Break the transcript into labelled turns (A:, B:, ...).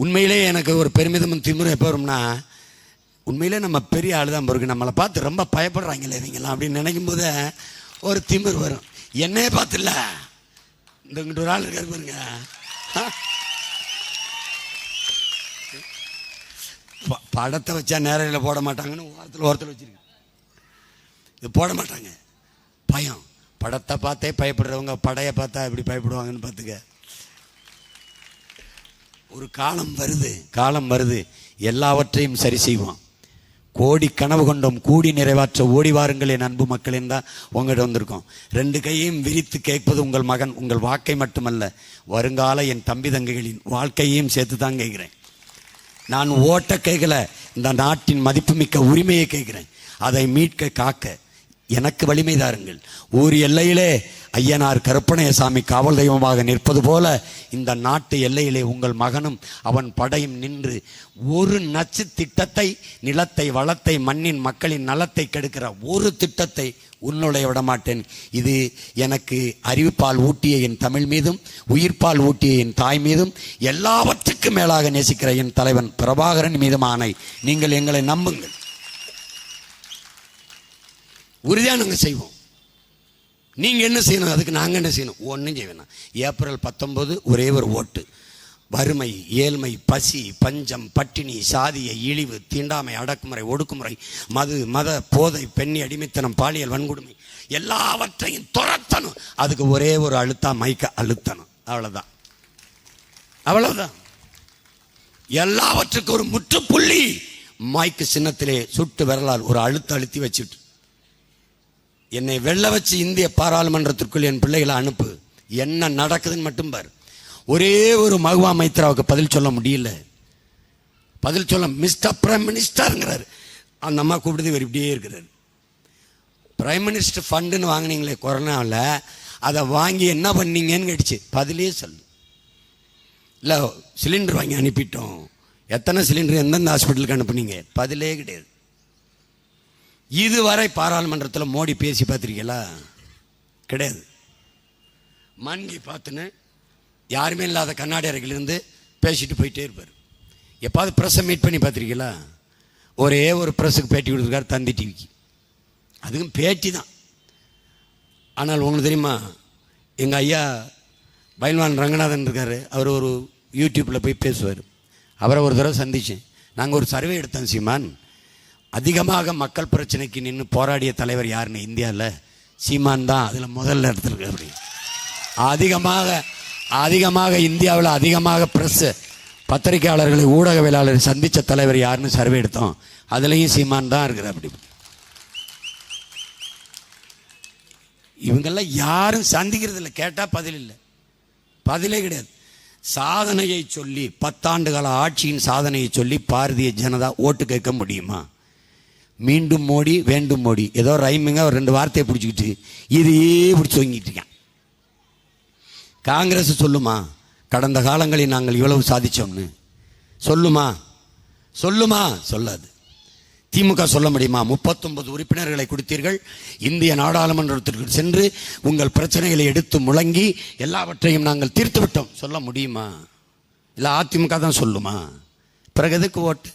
A: உண்மையிலே எனக்கு ஒரு பெருமிதமும் திமிரும் எப்போ வரும்னா, உண்மையிலே நம்ம பெரிய ஆள் தான் பிறகு நம்மளை பார்த்து ரொம்ப பயப்படுறாங்களே இவங்கெல்லாம் அப்படின்னு நினைக்கும் போது ஒரு திமிர் வரும். என்னையே பார்த்துல இங்கிட்ட ஒரு ஆள் இருக்காரு பாருங்க, படத்தை வச்சா நேரில் போட மாட்டாங்கன்னு ஓரத்தில் வச்சிருக்கேன். இது போட மாட்டாங்க, பயம். படத்தை பார்த்தே பயப்படுறவங்க படையை பார்த்தா எப்படி பயப்படுவாங்கன்னு பார்த்துக்க. ஒரு காலம் வருது எல்லாவற்றையும் சரி செய்வோம். கோடி கனவு கொண்டோம், கூடி நிறைவாற்ற ஓடி வாருங்கள் என் அன்பு மக்களின் தான் உங்கள்கிட்ட வந்திருக்கோம். 2 கையையும் விரித்து கேட்பது உங்கள் மகன். உங்கள் வாக்கை மட்டுமல்ல, வருங்கால என் தம்பி தங்கைகளின் வாழ்க்கையையும் சேர்த்து தான் கேட்கிறேன். நான் ஓட்ட கேட்கல, இந்த நாட்டின் மதிப்புமிக்க உரிமையை கேட்கிறேன். அதை மீட்க காக்க எனக்கு வலிமை தாருங்கள். ஊர் எல்லையிலே ஐயனார் கருப்பணயசாமி காவல் தெய்வமாக நிற்பது போல இந்த நாட்டு எல்லையிலே உங்கள் மகனும் அவன் படையும் நின்று ஒரு நச்சு திட்டத்தை, நிலத்தை, வளத்தை, மண்ணின் மக்களின் நலத்தை கெடுக்கிற ஒரு திட்டத்தை உன்னுடைய விடமாட்டேன். இது எனக்கு அறிவுப்பால் ஊட்டிய என் தமிழ் மீதும் உயிர்ப்பால் ஊட்டிய என் தாய் மீதும் எல்லாவற்றுக்கும் மேலாக நேசிக்கிற என் தலைவன் பிரபாகரன் மீதும் ஆணை. நீங்கள் எங்களை நம்புங்கள், உறுதியாக நாங்கள் செய்வோம். நீங்கள் என்ன செய்யணும், அதுக்கு நாங்கள் என்ன செய்யணும்? ஒன்றும் செய்யணும். ஏப்ரல் 19 ஒரே ஒரு ஓட்டு. வறுமை, ஏழ்மை, பசி, பஞ்சம், பட்டினி, சாதிய இழிவு, தீண்டாமை, அடக்குமுறை, ஒடுக்குமுறை, மத போதை, பெண்ணி அடிமைத்தனம், பாலியல் வன்கொடுமை எல்லாவற்றையும் துரத்தணும். அதுக்கு ஒரே ஒரு மைக்க அழுத்தணும். அவ்வளவுதான். எல்லாவற்றுக்கும் ஒரு முற்றுப்புள்ளி மைக்கு சின்னத்திலே சுட்டு விரலால் ஒரு அழுத்தி வச்சுட்டு என்னை வெள்ள வச்சு இந்திய பாராளுமன்றத்திற்குள் என் பிள்ளைகளை அனுப்பு. என்ன நடக்குதுன்னு மட்டும் பார். ஒரே ஒரு மகுவா மைத்ராவுக்கு பதில் சொல்ல முடியல. மிஸ்டர் பிரைம் மினிஸ்டர்ங்கிறாரு. அந்த அம்மா கூப்பிடுது, இவர் இப்படியே இருக்கிறார். பிரைம் மினிஸ்டர் ஃபண்டுன்னு வாங்கினீங்களே கொரோனாவில், அதை வாங்கி என்ன பண்ணீங்கன்னு கேட்டுச்சு. பதிலே சொல்லு. இல்லை, சிலிண்டர் வாங்கி அனுப்பிட்டோம். எத்தனை சிலிண்டர் எந்தெந்த ஹாஸ்பிட்டலுக்கு அனுப்புனீங்க? பதிலே கிடையாது. இதுவரை பாராளுமன்றத்தில் மோடி பேசி பார்த்துருக்கீங்களா? கிடையாது. மன்கி பார்த்துன்னு யாருமே இல்லாத கண்ணாடி அறையிலிருந்து பேசிட்டு போயிட்டே இருப்பார். எப்பாவது ப்ரெஸ்ஸை மீட் பண்ணி பார்த்துருக்கீங்களா? ஒரே ஒரு ப்ரெஸ்ஸுக்கு பேட்டி கொடுத்துருக்காரு தந்தி டிவிக்கு. அதுவும் பேட்டி தான். ஆனால் உங்களுக்கு தெரியுமா, எங்கள் ஐயா பைல்வான் ரங்கநாதன் இருக்கார். அவர் ஒரு யூடியூப்பில் போய் பேசுவார். அவரை ஒரு தடவை சந்தித்தேன். நாங்கள் ஒரு சர்வே எடுத்தோம். சீமான், அதிகமாக மக்கள் பிரச்சனைக்கு நின்று போராடிய தலைவர் யாருன்னு இந்தியாவில் சீமான் தான் அதில் முதல்ல இடத்துல இருக்காரு. அதிகமாக இந்தியாவில் அதிகமாக ப்ரெஸ், பத்திரிகையாளர்களை, ஊடகவியலாளரை சந்தித்த தலைவர் யாருன்னு சர்வே எடுத்தோம். அதுலேயும் சீமான் தான் இருக்கிற. அப்படி இவங்கெல்லாம் யாரும் சந்திக்கிறது இல்லை. கேட்டால் பதில் இல்லை, பதிலே கிடையாது. சாதனையை சொல்லி 10 ஆண்டுகால ஆட்சியின் சாதனையை சொல்லி பாரதிய ஜனதா ஓட்டு கேட்க முடியுமா? மீண்டும் மோடி, வேண்டும் மோடி, ஏதோ ரைமிங்க ஒரு 2 வார்த்தையை பிடிச்சிக்கிட்டு இதையே பிடிச்சி வாங்கிட்டு இருக்கான். காங்கிரஸ் சொல்லுமா கடந்த காலங்களில் நாங்கள் இவ்வளவு சாதிச்சோம்னு? சொல்லுமா? சொல்லாது. திமுக சொல்ல முடியுமா? 39 உறுப்பினர்களை கொடுத்தீர்கள், இந்திய நாடாளுமன்றத்திற்கு சென்று உங்கள் பிரச்சனைகளை எடுத்து முழங்கி எல்லாவற்றையும் நாங்கள் தீர்த்து விட்டோம் சொல்ல முடியுமா? இல்லை அதிமுக தான் சொல்லுமா? பிறகு எதுக்கு ஓட்டு?